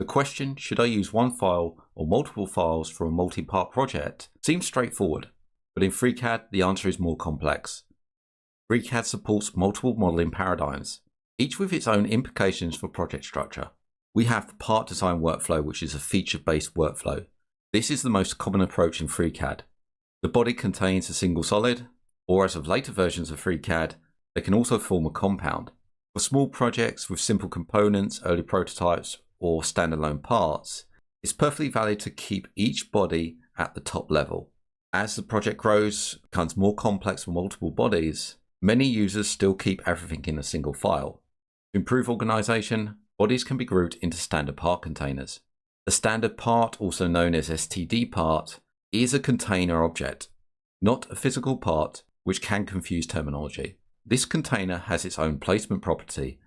The question, should I use one file or multiple files for a multi-part project, seems straightforward, but in FreeCAD the answer is more complex. FreeCAD supports multiple modeling paradigms, each with its own implications for project structure. We have the part design workflow, which is a feature-based workflow. This is the most common approach in FreeCAD. The body contains a single solid, or as of later versions of FreeCAD, they can also form a compound. For small projects with simple components, early prototypes, or standalone parts, it's perfectly valid to keep each body at the top level. As the project grows, becomes more complex with multiple bodies, many users still keep everything in a single file. To improve organization, bodies can be grouped into standard part containers. The standard part, also known as STD part, is a container object, not a physical part, which can confuse terminology. This container has its own placement property.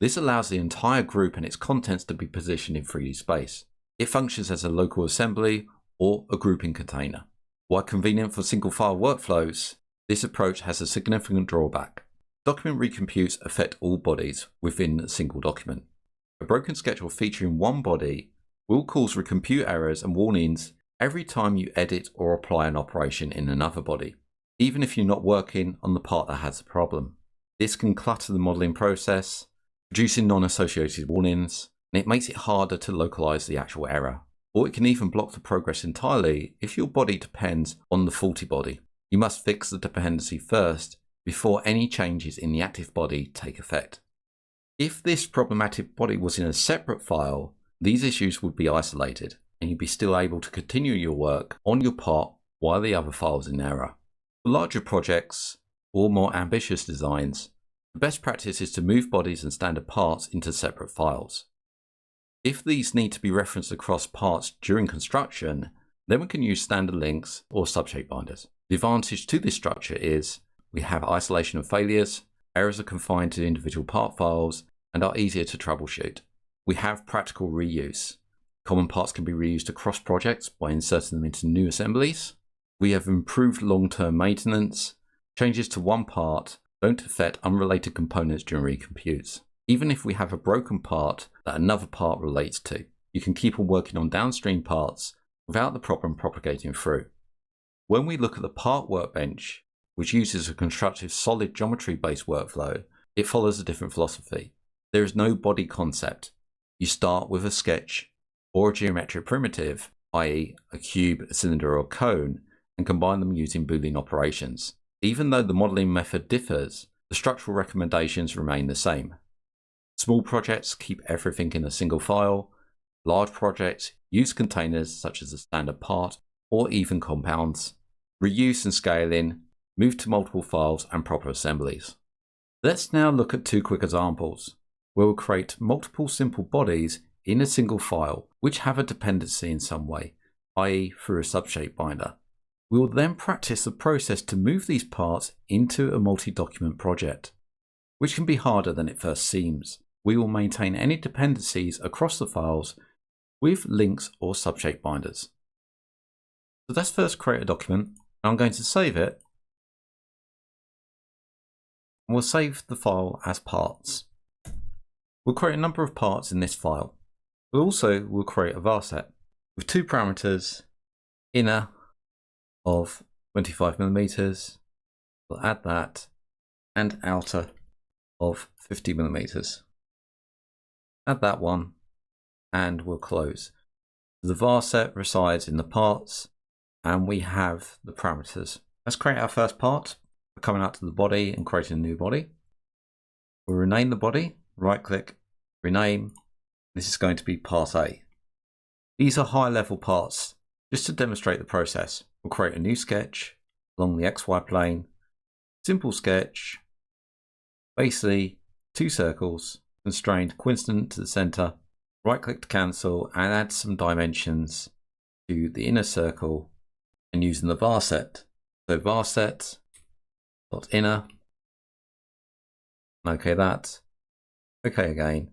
This allows the entire group and its contents to be positioned in 3D space. It functions as a local assembly or a grouping container. While convenient for single file workflows, this approach has a significant drawback. Document recomputes affect all bodies within a single document. A broken schedule featuring one body will cause recompute errors and warnings every time you edit or apply an operation in another body, even if you're not working on the part that has the problem. This can clutter the modeling process, producing non-associated warnings, and it makes it harder to localize the actual error. Or it can even block the progress entirely if your body depends on the faulty body. You must fix the dependency first before any changes in the active body take effect. If this problematic body was in a separate file, these issues would be isolated, and you'd be still able to continue your work on your part while the other file is in error. For larger projects or more ambitious designs, the best practice is to move bodies and standard parts into separate files. If these need to be referenced across parts during construction, then we can use standard links or SubShape binders. The advantage to this structure is we have isolation of failures, errors are confined to individual part files, and are easier to troubleshoot. We have practical reuse. Common parts can be reused across projects by inserting them into new assemblies. We have improved long-term maintenance. Changes to one part don't affect unrelated components during recomputes. Even if we have a broken part that another part relates to, you can keep on working on downstream parts without the problem propagating through. When we look at the part workbench, which uses a constructive solid geometry-based workflow, it follows a different philosophy. There is no body concept. You start with a sketch or a geometric primitive, i.e. a cube, a cylinder, or a cone, and combine them using Boolean operations. Even though the modeling method differs, the structural recommendations remain the same. Small projects keep everything in a single file. Large projects use containers such as a standard part or even compounds. Reuse and scaling, move to multiple files and proper assemblies. Let's now look at two quick examples where we'll create multiple simple bodies in a single file which have a dependency in some way, i.e. through a SubShape binder. We will then practice the process to move these parts into a multi-document project, which can be harder than it first seems. We will maintain any dependencies across the files with links or SubShape binders. So let's first create a document. I'm going to save it. And we'll save the file as parts. We'll create a number of parts in this file. We'll create a VarSet with two parameters, inner of 25mm, we'll add that, and outer of 50mm. Add that one, and we'll close. The VarSet resides in the parts, and we have the parameters. Let's create our first part. We're coming out to the body and creating a new body. We'll rename the body, right click, rename. This is going to be part A. These are high level parts. Just to demonstrate the process, we'll create a new sketch along the XY plane, simple sketch, basically two circles, constrained coincident to the center, right click to cancel and add some dimensions to the inner circle and using the VarSet. So VarSet dot inner, okay that, okay again,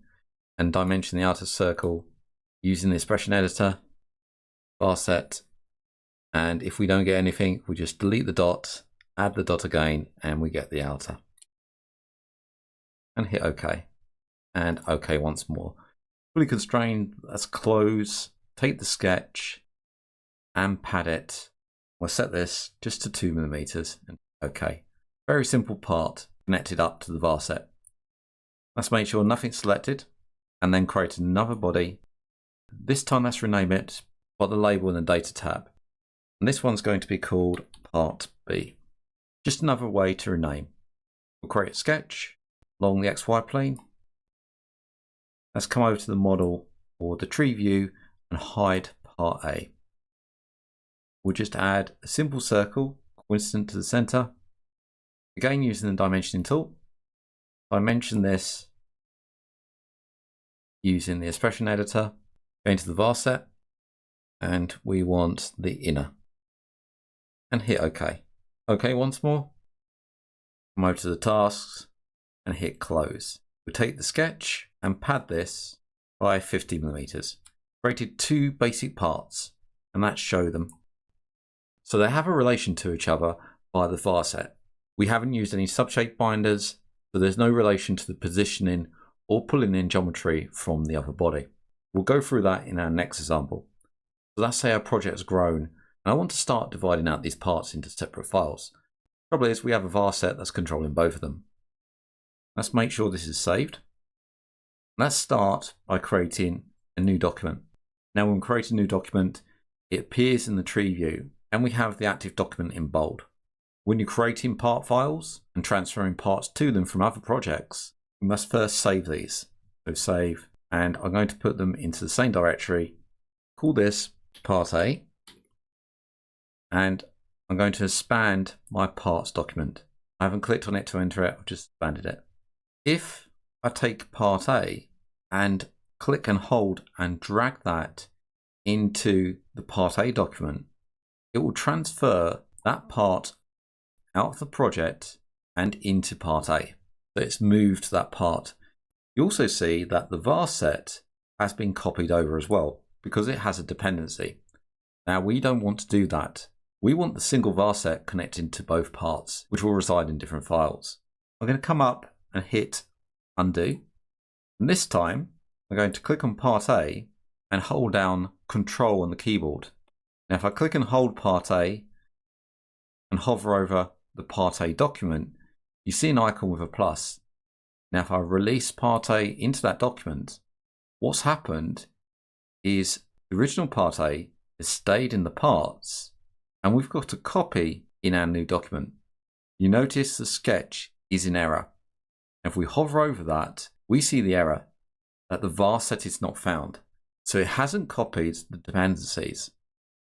and dimension the outer circle using the expression editor, VarSet, and if we don't get anything, we just delete the dot, add the dot again, and we get the outer. And hit OK. And OK once more. Fully constrained, let's close, take the sketch and pad it. We'll set this just to 2mm and OK. Very simple part connected up to the VarSet. Let's make sure nothing's selected and then create another body. This time let's rename it by the label in the data tab. And this one's going to be called Part B. Just another way to rename. We'll create a sketch along the XY plane. Let's come over to the model or the tree view and hide Part A. We'll just add a simple circle coincident to the center. Again, using the dimensioning tool. Dimension this using the expression editor. Go into the VarSet and we want the inner. And hit OK. OK once more. Come over to the tasks and hit close. We'll take the sketch and pad this by 50mm. Created two basic parts and let's show them. So they have a relation to each other by the VarSet. We haven't used any SubShape binders, so there's no relation to the positioning or pulling in geometry from the other body. We'll go through that in our next example. So let's say our project's grown and I want to start dividing out these parts into separate files. The trouble is we have a VarSet that's controlling both of them. Let's make sure this is saved. Let's start by creating a new document. Now when we create a new document, it appears in the tree view and we have the active document in bold. When you're creating part files and transferring parts to them from other projects, we must first save these. So save, and I'm going to put them into the same directory. Call this Part A. And I'm going to expand my parts document. I haven't clicked on it to enter it, I've just expanded it. If I take Part A and click and hold and drag that into the Part A document, it will transfer that part out of the project and into Part A. So it's moved that part. You also see that the VarSet has been copied over as well because it has a dependency. Now we don't want to do that. We want the single VarSet connecting to both parts, which will reside in different files. I'm going to come up and hit undo. And this time I'm going to click on Part A and hold down Control on the keyboard. Now if I click and hold Part A and hover over the Part A document, you see an icon with a plus. Now if I release Part A into that document, what's happened is the original Part A has stayed in the parts and we've got a copy in our new document. You notice the sketch is in error. If we hover over that, we see the error that the VarSet is not found. So it hasn't copied the dependencies.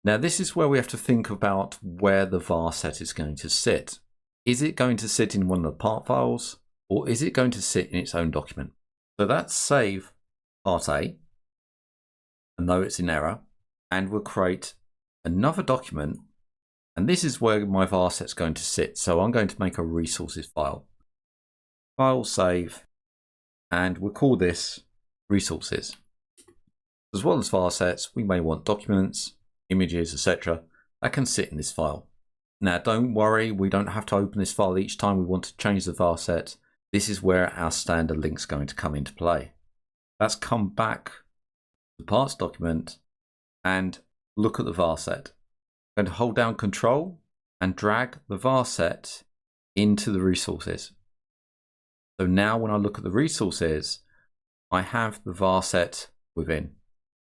Now this is where we have to think about where the VarSet is going to sit. Is it going to sit in one of the part files or is it going to sit in its own document? So let's save Part A, and though it's in error, and we'll create another document. And this is where my VarSet's going to sit. So I'm going to make a resources file. File save, and we'll call this resources. As well as VarSets, we may want documents, images, etc. that can sit in this file. Now don't worry, we don't have to open this file each time we want to change the VarSet. This is where our standard link's going to come into play. Let's come back to the parts document and look at the VarSet. I'm going to hold down Control and drag the VarSet into the resources. So now when I look at the resources, I have the VarSet within,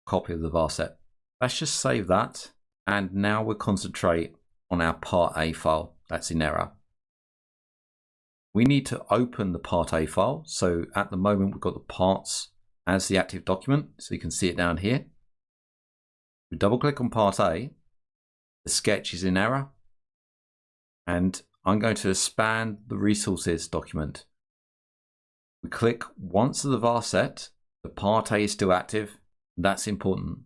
copy of the VarSet. Let's just save that, and now we'll concentrate on our Part A file that's in error. We need to open the Part A file. So at the moment we've got the parts as the active document, so you can see it down here. We double click on Part A, the sketch is in error, and I'm going to expand the resources document. We click once to the VarSet, the Part A is still active, that's important,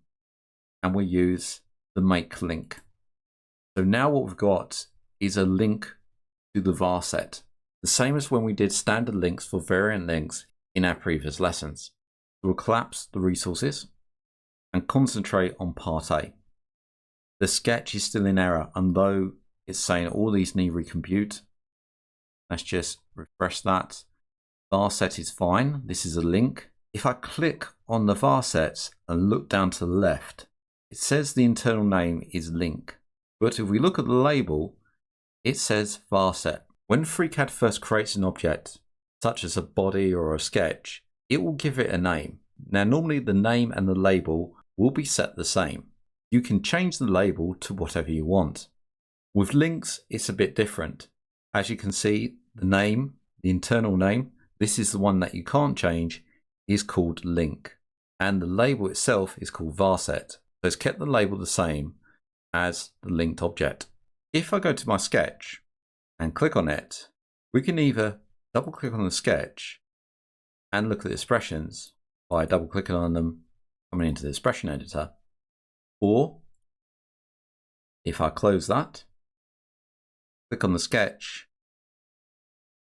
and we use the make link. So now what we've got is a link to the VarSet, the same as when we did standard links for variant links in our previous lessons. We'll collapse the resources and concentrate on Part A. The sketch is still in error, and though it's saying all these need recompute, let's just refresh that. VarSet is fine. This is a link. If I click on the VarSets and look down to the left, it says the internal name is link. But if we look at the label, it says VarSet. When FreeCAD first creates an object, such as a body or a sketch, it will give it a name. Now, normally the name and the label will be set the same. You can change the label to whatever you want. With links, it's a bit different. As you can see, the name, the internal name, this is the one that you can't change, is called link. And the label itself is called VarSet. So it's kept the label the same as the linked object. If I go to my sketch and click on it, we can either double click on the sketch and look at the expressions by double clicking on them, coming into the expression editor, or if I close that, click on the sketch,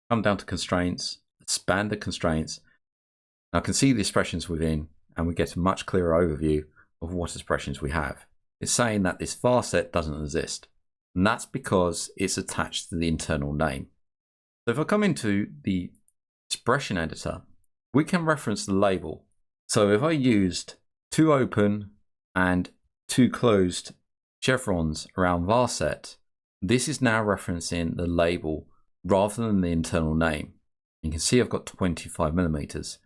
come down to constraints, expand the constraints. Now I can see the expressions within, and we get a much clearer overview of what expressions we have. It's saying that this VarSet doesn't exist, and that's because it's attached to the internal name. So if I come into the expression editor, we can reference the label. So if I used 2 open and 2 closed chevrons around VarSet, this is now referencing the label rather than the internal name. You can see I've got 25 millimeters.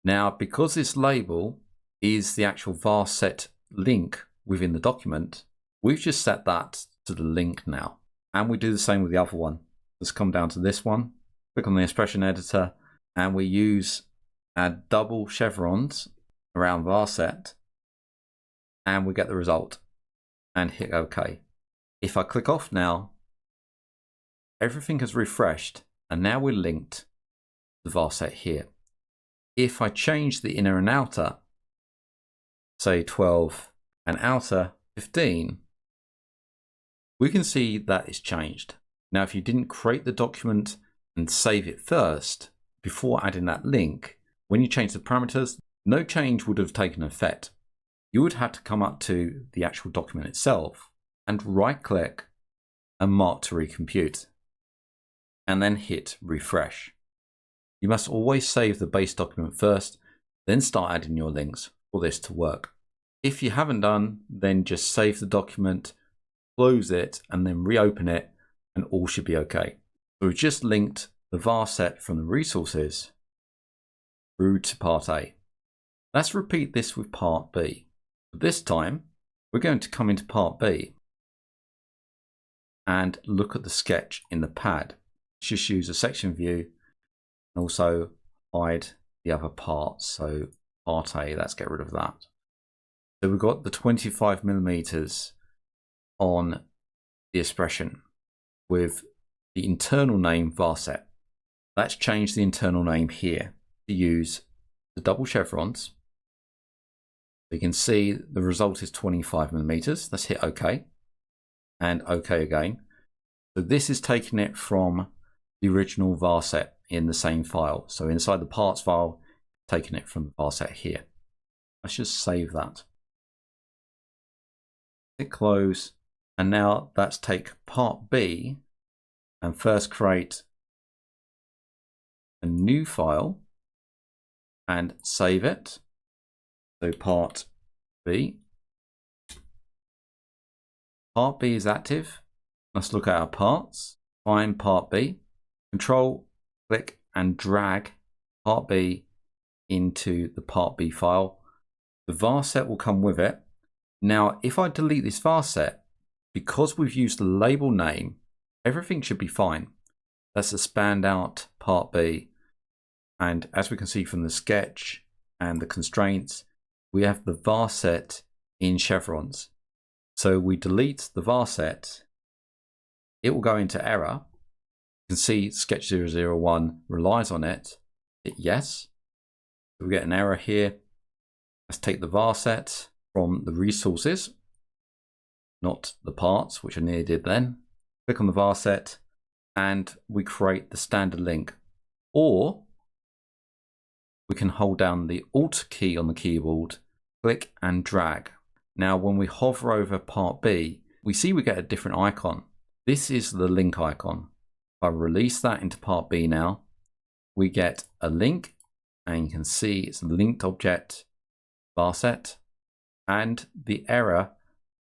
Now, because this label is the actual VarSet link within the document, we've just set that to the link now. And we do the same with the other one. Let's come down to this one, click on the expression editor, and we use our double chevrons around VarSet, and we get the result and hit OK. If I click off now, everything has refreshed, and now we're linked to VarSet here. If I change the inner and outer, say 12 and outer 15, we can see that it's changed. Now, if you didn't create the document and save it first before adding that link, when you change the parameters, no change would have taken effect. You would have to come up to the actual document itself and right click and mark to recompute, and then hit refresh. You must always save the base document first, then start adding your links for this to work. If you haven't done, then just save the document, close it, and then reopen it, and all should be okay. So we've just linked the VarSet from the resources through to part A. Let's repeat this with part B. This time, we're going to come into part B and look at the sketch in the pad. Just use a section view and also hide the other parts. So part A, let's get rid of that. So we've got the 25 millimeters on the expression with the internal name VarSet. Let's change the internal name here to use the double chevrons. You can see the result is 25 millimeters. Let's hit OK and OK again. So this is taking it from the original VarSet in the same file. So inside the parts file, taking it from the VarSet here. Let's just save that. Hit close. And now let's take part B and first create a new file and save it. So part B. Part B is active. Let's look at our parts. Find part B. Control, click and drag part B into the part B file. The VarSet will come with it. Now, if I delete this VarSet, because we've used the label name, everything should be fine. Let's expand out part B. And as we can see from the sketch and the constraints, we have the VarSet in chevrons. So we delete the VarSet, it will go into error. You can see sketch 001 relies on it. Hit yes. We get an error here. Let's take the VarSet from the resources, not the parts, which I nearly did then. Click on the VarSet and we create the standard link. Or we can hold down the Alt key on the keyboard, click and drag. Now when we hover over part B, we see we get a different icon. This is the link icon. If I release that into part B now, we get a link and you can see it's a linked object VarSet, and the error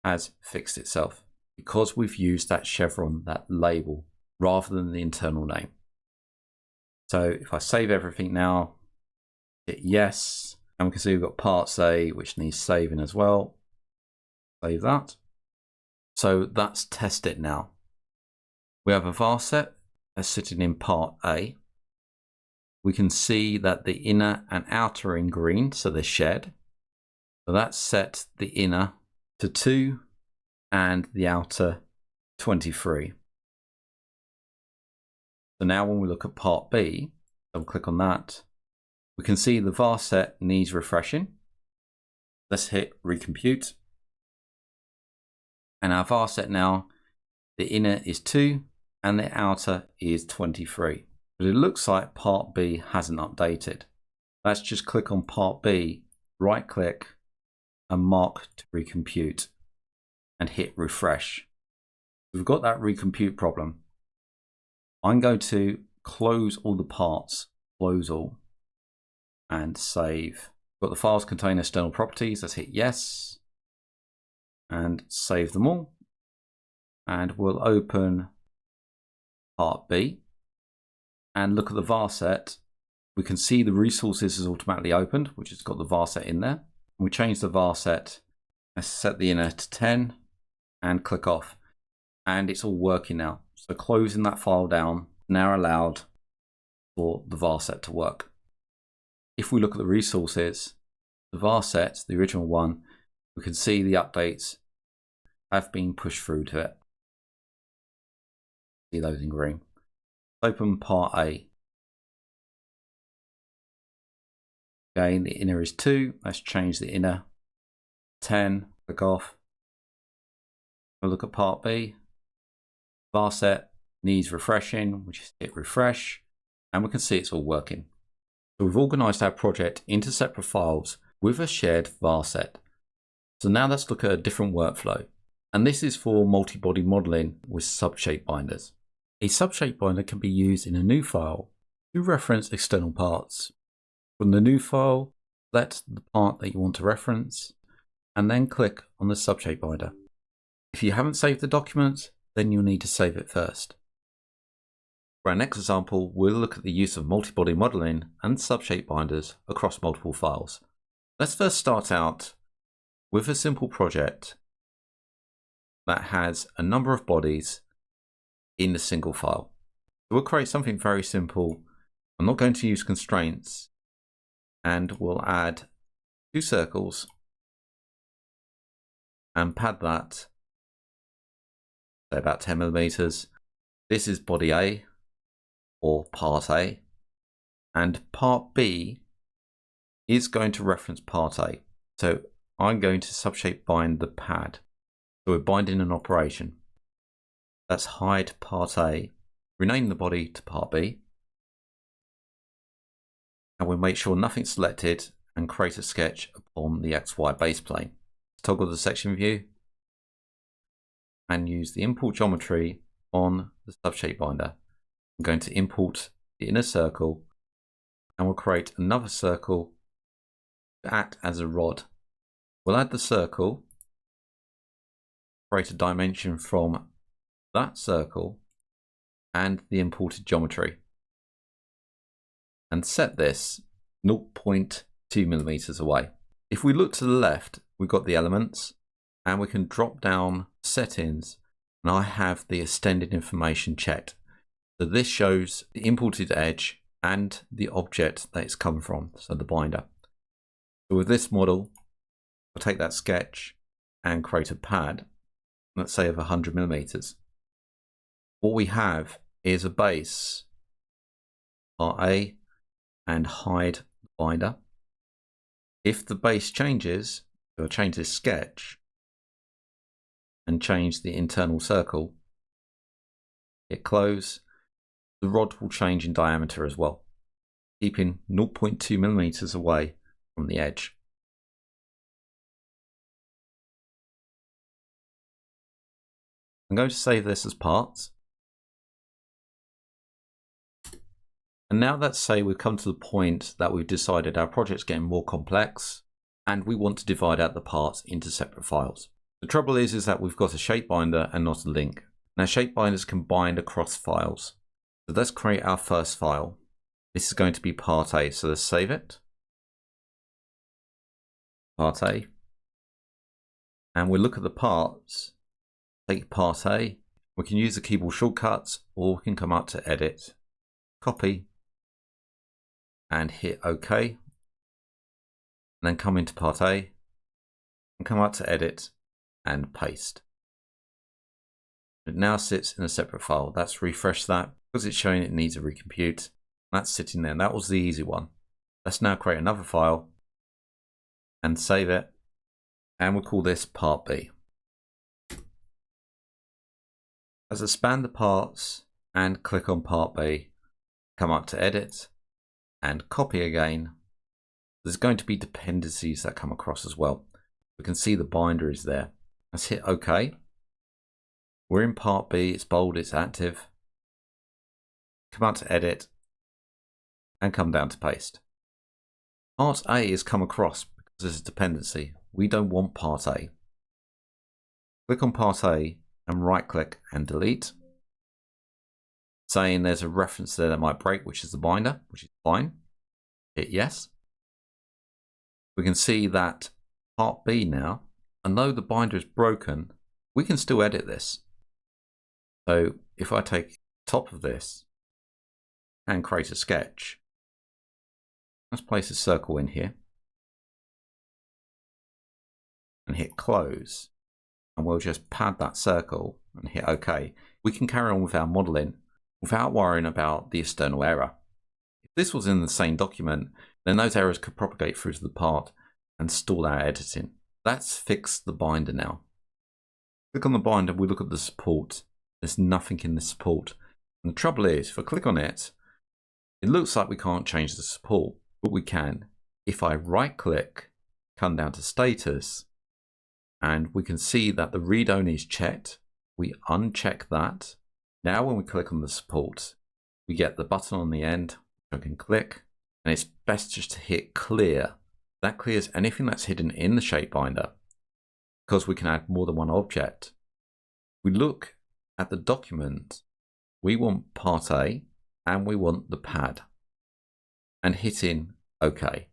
has fixed itself because we've used that chevron, that label, rather than the internal name. So if I save everything now, hit yes, and we can see we've got parts A, which needs saving as well. Save that. So that's tested now. We have a VarSet that's sitting in part A. We can see that the inner and outer are in green, so they're shared. So that's set the inner to 2 and the outer 23. So now when we look at part B, double click on that, we can see the VarSet needs refreshing. Let's hit recompute. And our VarSet now, the inner is 2 and the outer is 23. But it looks like part B hasn't updated. Let's just click on part B, right click and mark to recompute and hit refresh. We've got that recompute problem. I'm going to close all the parts, close all, and save. Got the files contain external properties. Let's hit yes and save them all. And we'll open part B and look at the VarSet. We can see the resources is automatically opened, which has got the VarSet in there. We change the VarSet. Let's set the inner to 10 and click off. And it's all working now. So closing that file down now allowed for the VarSet to work. If we look at the resources, the VarSet, the original one, we can see the updates have been pushed through to it. See those in green. Open part A. Again, the inner is 2. Let's change the inner 10. Click off. We'll look at part B. VarSet needs refreshing. We just hit refresh, and we can see it's all working. So we've organized our project into separate files with a shared VarSet. So now let's look at a different workflow. And this is for multi-body modeling with SubShape binders. A SubShape binder can be used in a new file to reference external parts. From the new file, select the part that you want to reference, and then click on the SubShape binder. If you haven't saved the document, then you'll need to save it first. For our next example, we'll look at the use of multi-body modeling and SubShape binders across multiple files. Let's first start out with a simple project that has a number of bodies in a single file. So we'll create something very simple. I'm not going to use constraints, and we'll add 2 circles and pad that, say about 10 millimeters. This is body A or part A, and part B is going to reference part A. So I'm going to SubShape bind the pad. So we're binding an operation. Let's hide part A, rename the body to part B, and we'll make sure nothing's selected and create a sketch upon the XY base plane. Toggle the section view and use the import geometry on the SubShape binder. I'm going to import the inner circle, and we'll create another circle to act as a rod. We'll add the circle, create a dimension from that circle and the imported geometry, and set this 0.2 millimeters away. If we look to the left, we've got the elements, and we can drop down settings, and I have the extended information checked. So this shows the imported edge and the object that it's come from, so the binder. So with this model, I'll take that sketch and create a pad, let's say of 100 millimeters. What we have is a base, part A, and hide the binder. If the base changes, I'll change this sketch and change the internal circle, hit close, the rod will change in diameter as well, keeping 0.2 millimeters away from the edge. I'm going to save this as parts. And now let's say we've come to the point that we've decided our project's getting more complex and we want to divide out the parts into separate files. The trouble is that we've got a shape binder and not a link. Now shape binders can bind across files. So let's create our first file. This is going to be part A, so let's save it. Part A. And we'll look at the parts. Take part A. We can use the keyboard shortcuts or we can come up to edit, copy, and hit OK. And then come into part A and come up to edit and paste. It now sits in a separate file. Let's refresh that because it's showing it needs a recompute. That's sitting there. That was the easy one. Let's now create another file and save it. And we'll call this part B. As I span the parts and click on part B, come up to edit and copy again. There's going to be dependencies that come across as well. We can see the binder is there. Let's hit OK. We're in part B, it's bold, it's active. Come up to edit and come down to paste. Part A has come across because there's a dependency. We don't want part A. Click on part A and right click and delete. Saying there's a reference there that might break, which is the binder, which is fine. Hit yes. We can see that part B now, and though the binder is broken, we can still edit this. So if I take the top of this and create a sketch, let's place a circle in here and hit close, and we'll just pad that circle and hit OK. We can carry on with our modeling without worrying about the external error. If this was in the same document, then those errors could propagate through to the part and stall our editing. Let's fix the binder now. Click on the binder, we look at the support. There's nothing in the support. And the trouble is, if I click on it, it looks like we can't change the support, but we can. If I right click, come down to status, and we can see that the read only is checked. We uncheck that. Now when we click on the support, we get the button on the end. I can click, and it's best just to hit clear. That clears anything that's hidden in the shape binder because we can add more than one object. We look at the document, we want part A and we want the pad, and hitting OK.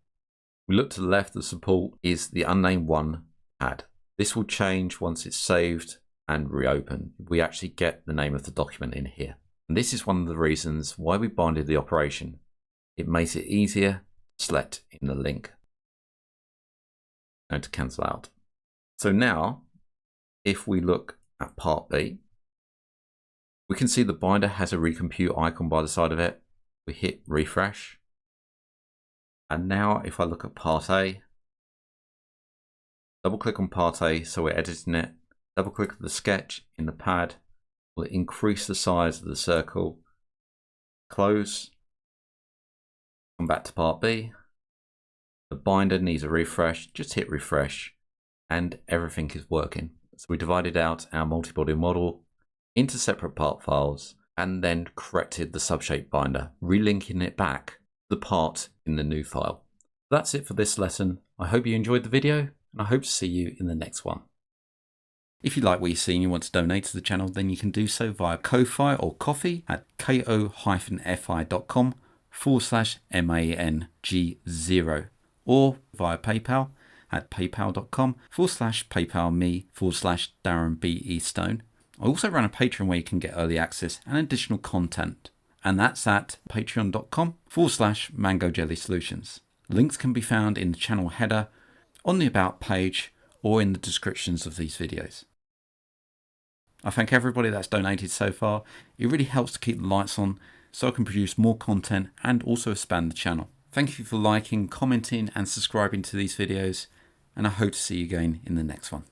We look to the left, the support is the unnamed one pad. This will change once it's saved and reopened. We actually get the name of the document in here. And this is one of the reasons why we binded the operation. It makes it easier to select in the link and to cancel out. So now, if we look at part B, we can see the binder has a recompute icon by the side of it. We hit refresh. And now if I look at part A, double click on part A, so we're editing it, double click the sketch in the pad, we'll increase the size of the circle, close, come back to part B. The binder needs a refresh, just hit refresh, and everything is working. So we divided out our multi-body model into separate part files and then corrected the SubShape binder, relinking it back to the part in the new file. That's it for this lesson. I hope you enjoyed the video, and I hope to see you in the next one. If you like what you see and you want to donate to the channel, then you can do so via Ko-Fi or Ko-Fi at ko-fi.com/MANG0 or via PayPal at paypal.com/paypalme/DarrenBEstone. I also run a Patreon where you can get early access and additional content, and that's at patreon.com/MangoJellySolutions. Links can be found in the channel header, on the About page, or in the descriptions of these videos. I thank everybody that's donated so far. It really helps to keep the lights on so I can produce more content and also expand the channel. Thank you for liking, commenting and subscribing to these videos, and I hope to see you again in the next one.